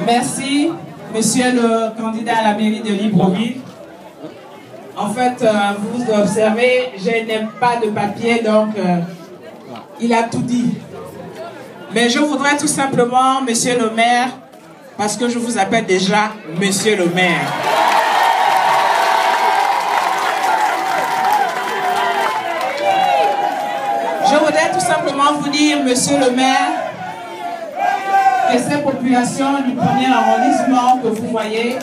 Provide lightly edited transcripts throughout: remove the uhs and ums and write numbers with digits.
Merci, monsieur le candidat à la mairie de Libreville. En fait, vous observez, je n'ai pas de papier, donc il a tout dit. Mais je voudrais tout simplement, monsieur le maire, parce que je vous appelle déjà monsieur le maire. Je voudrais tout simplement vous dire, monsieur le maire, que ces populations du premier arrondissement que vous voyez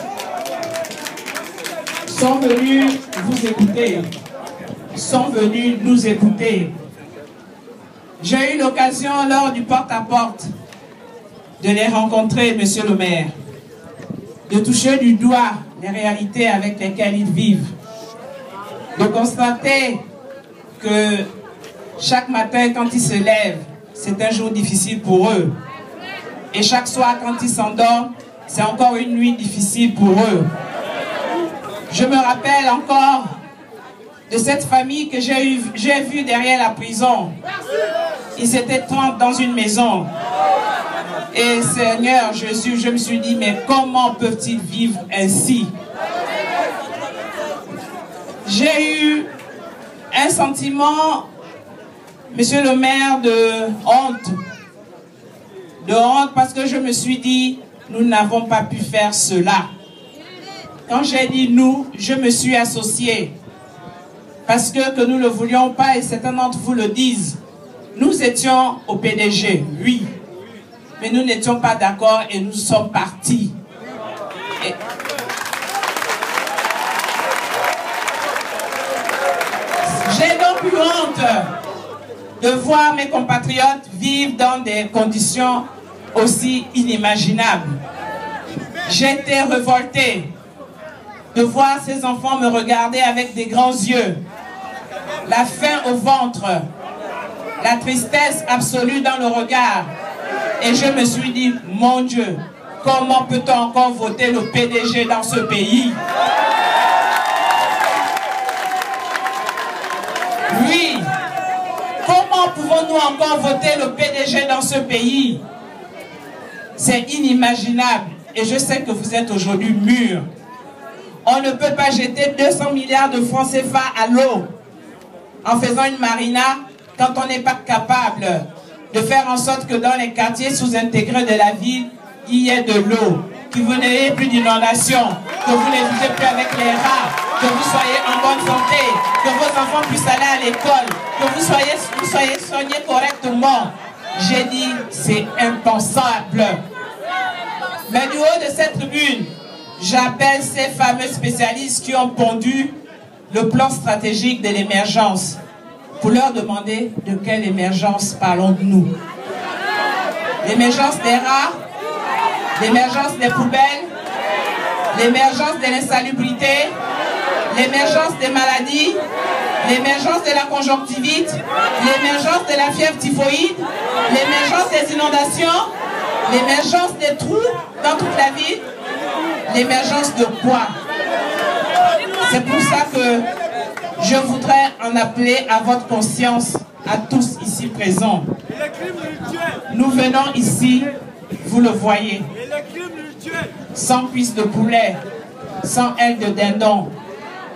sont venues vous écouter, sont venues nous écouter. J'ai eu l'occasion lors du porte-à-porte de les rencontrer, monsieur le maire, de toucher du doigt les réalités avec lesquelles ils vivent, de constater que chaque matin quand ils se lèvent, c'est un jour difficile pour eux. Et chaque soir, quand ils s'endorment, c'est encore une nuit difficile pour eux. Je me rappelle encore de cette famille que j'ai vue derrière la prison. Ils étaient 30 dans une maison. Et Seigneur Jésus, je me suis dit, mais comment peuvent-ils vivre ainsi? J'ai eu un sentiment, monsieur le maire, de honte parce que je me suis dit, nous n'avons pas pu faire cela. Quand j'ai dit nous, je me suis associée. Parce que nous ne le voulions pas, et certains d'entre vous le disent, nous étions au PDG, oui. Mais nous n'étions pas d'accord et nous sommes partis. J'ai donc eu honte de voir mes compatriotes vivre dans des conditions aussi inimaginables. J'étais révoltée de voir ces enfants me regarder avec des grands yeux, la faim au ventre, la tristesse absolue dans le regard. Et je me suis dit, mon Dieu, comment peut-on encore voter le PDG dans ce pays? Oui, comment pouvons-nous encore voter le PDG dans ce pays? C'est inimaginable. Et je sais que vous êtes aujourd'hui mûrs. On ne peut pas jeter 200 milliards de francs CFA à l'eau en faisant une marina quand on n'est pas capable de faire en sorte que dans les quartiers sous-intégrés de la ville, il y ait de l'eau, que vous n'ayez plus d'inondation, que vous ne vivez plus avec les rats, que vous soyez en bonne santé, que vos enfants puissent aller à l'école, que vous soyez soignés correctement. J'ai dit, c'est impensable. Mais du haut de cette tribune, j'appelle ces fameux spécialistes qui ont pondu le plan stratégique de l'émergence pour leur demander de quelle émergence parlons-nous. L'émergence des rats, l'émergence des poubelles, l'émergence de l'insalubrité, l'émergence des maladies, l'émergence de la conjonctivite, l'émergence de la fièvre typhoïde, l'émergence des inondations, l'émergence des trous dans toute la ville, l'émergence de quoi? C'est pour ça que je voudrais en appeler à votre conscience, à tous ici présents. Nous venons ici, vous le voyez, sans cuisse de poulet, sans aile de dindon.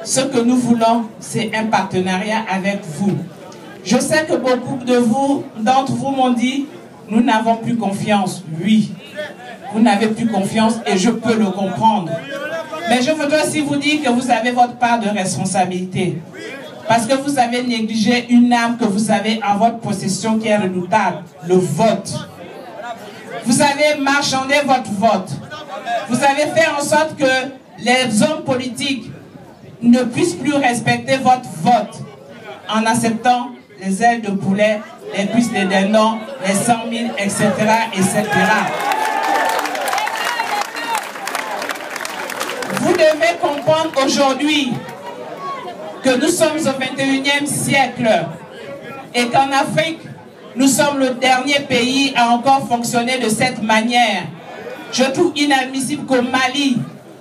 Ce que nous voulons, c'est un partenariat avec vous. Je sais que beaucoup d'entre vous m'ont dit, nous n'avons plus confiance. Oui, vous n'avez plus confiance et je peux le comprendre. Mais je voudrais aussi vous dire que vous avez votre part de responsabilité. Parce que vous avez négligé une arme que vous avez en votre possession qui est redoutable, le vote. Vous avez marchandé votre vote. Vous avez fait en sorte que les hommes politiques ne puissent plus respecter votre vote en acceptant les ailes de poulet, les cuisses de dindon, les 100 000, etc., etc. Vous devez comprendre aujourd'hui que nous sommes au 21e siècle et qu'en Afrique, nous sommes le dernier pays à encore fonctionner de cette manière. Je trouve inadmissible qu'au Mali,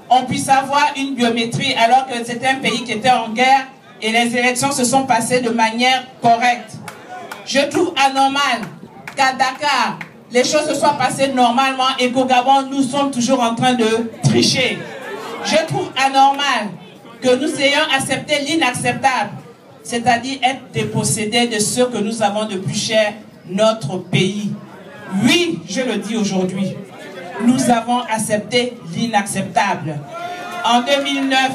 on puisse avoir une biométrie alors que c'était un pays qui était en guerre et les élections se sont passées de manière correcte. Je trouve anormal qu'à Dakar, les choses se soient passées normalement et qu'au Gabon, nous sommes toujours en train de tricher. Je trouve anormal que nous ayons accepté l'inacceptable, c'est-à-dire être dépossédés de ce que nous avons de plus cher, notre pays. Oui, je le dis aujourd'hui, nous avons accepté l'inacceptable. En 2009,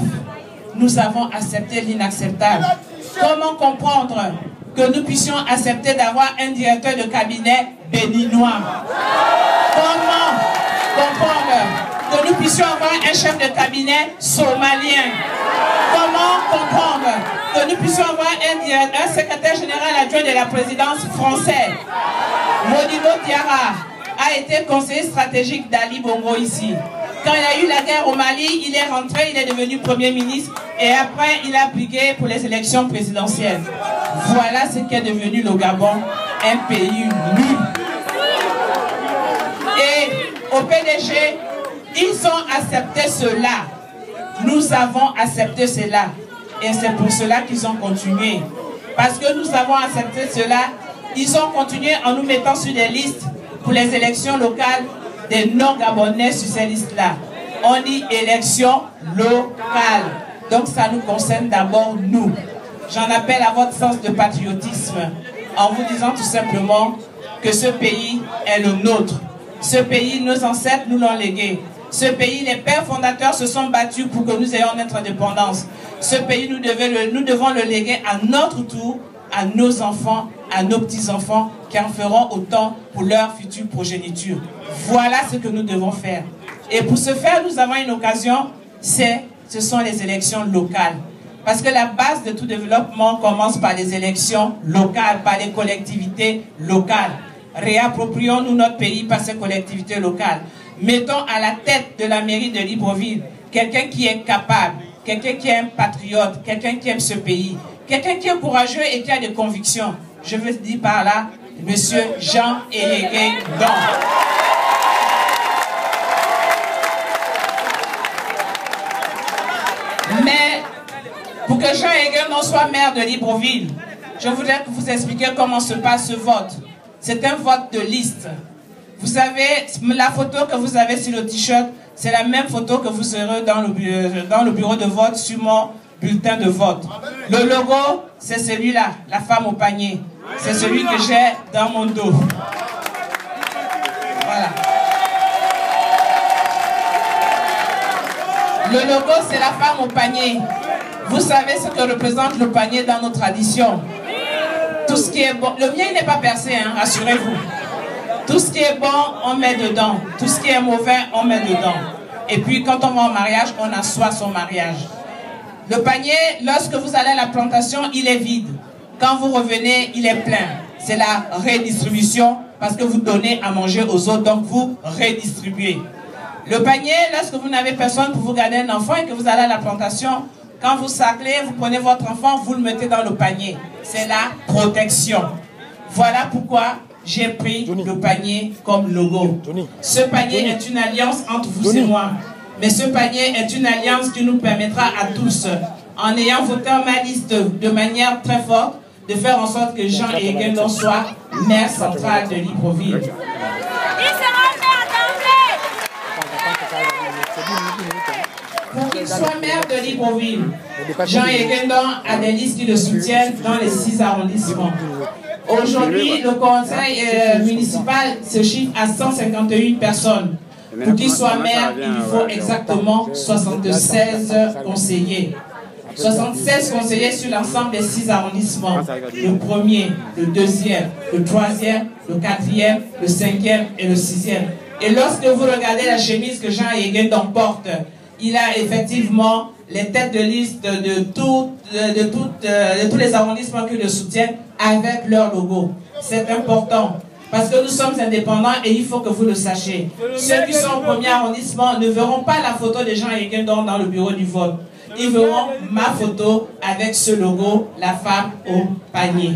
nous avons accepté l'inacceptable. Comment comprendre que nous puissions accepter d'avoir un directeur de cabinet béninois? Comment comprendre que nous puissions avoir un chef de cabinet somalien? Comment comprendre que nous puissions avoir un secrétaire général adjoint de la présidence française? Modibo Diarra a été conseiller stratégique d'Ali Bongo ici. Quand il y a eu la guerre au Mali, il est rentré, il est devenu Premier ministre et après il a appliqué pour les élections présidentielles. Voilà ce qu'est devenu le Gabon, un pays nul. Et au PDG, ils ont accepté cela. Nous avons accepté cela. Et c'est pour cela qu'ils ont continué. Parce que nous avons accepté cela, ils ont continué en nous mettant sur des listes pour les élections locales des non-gabonais sur ces listes-là. On dit élections locales. Donc ça nous concerne d'abord nous. J'en appelle à votre sens de patriotisme en vous disant tout simplement que ce pays est le nôtre. Ce pays, nos ancêtres nous l'ont légué. Ce pays, les pères fondateurs se sont battus pour que nous ayons notre indépendance. Ce pays, nous devons le léguer à notre tour, à nos enfants, à nos petits-enfants qui en feront autant pour leur future progéniture. Voilà ce que nous devons faire. Et pour ce faire, nous avons une occasion, ce sont les élections locales. Parce que la base de tout développement commence par les élections locales, par les collectivités locales. Réapproprions-nous notre pays par ces collectivités locales. Mettons à la tête de la mairie de Libreville quelqu'un qui est capable, quelqu'un qui est un patriote, quelqu'un qui aime ce pays, quelqu'un qui est courageux et qui a des convictions. Je veux dire par là, Monsieur Jean Elégué Don. Mais pour que Jean Elégué Don soit maire de Libreville, je voudrais vous expliquer comment se passe ce vote. C'est un vote de liste. Vous savez, la photo que vous avez sur le t-shirt, c'est la même photo que vous aurez dans le bureau de vote sur mon bulletin de vote. Le logo, c'est celui-là, la femme au panier. C'est celui que j'ai dans mon dos. Voilà. Le logo, c'est la femme au panier. Vous savez ce que représente le panier dans nos traditions. Tout ce qui est bon, le mien il n'est pas percé, hein, rassurez-vous. Tout ce qui est bon, on met dedans. Tout ce qui est mauvais, on met dedans. Et puis quand on va au mariage, on assoit son mariage. Le panier, lorsque vous allez à la plantation, il est vide. Quand vous revenez, il est plein. C'est la redistribution parce que vous donnez à manger aux autres, donc vous redistribuez. Le panier, lorsque vous n'avez personne pour vous garder un enfant et que vous allez à la plantation, quand vous saclez, vous prenez votre enfant, vous le mettez dans le panier. C'est la protection. Voilà pourquoi j'ai pris le panier comme logo. Ce panier est une alliance entre vous et moi. Mais ce panier est une alliance qui nous permettra à tous, en ayant voté ma liste de manière très forte, de faire en sorte que Jean Elégué Don soit maire central de Libreville. Pour qu'il soit maire de Libreville, Jean Elégué Don a des listes qui le soutiennent dans les 6 arrondissements. Aujourd'hui, le conseil municipal se chiffre à 151 personnes. Pour qu'il soit maire, il lui faut exactement 76 conseillers. 76 conseillers sur l'ensemble des 6 arrondissements. Le premier, le deuxième, le troisième, le quatrième, le cinquième et le sixième. Et lorsque vous regardez la chemise que Jean Elégué Don porte, il a effectivement les têtes de liste de tous les arrondissements qui le soutiennent avec leur logo. C'est important. Parce que nous sommes indépendants et il faut que vous le sachiez. Ceux qui sont au premier arrondissement ne verront pas la photo de Jean Elégué Don dans le bureau du vote. Ils verront ma photo avec ce logo, la femme au panier.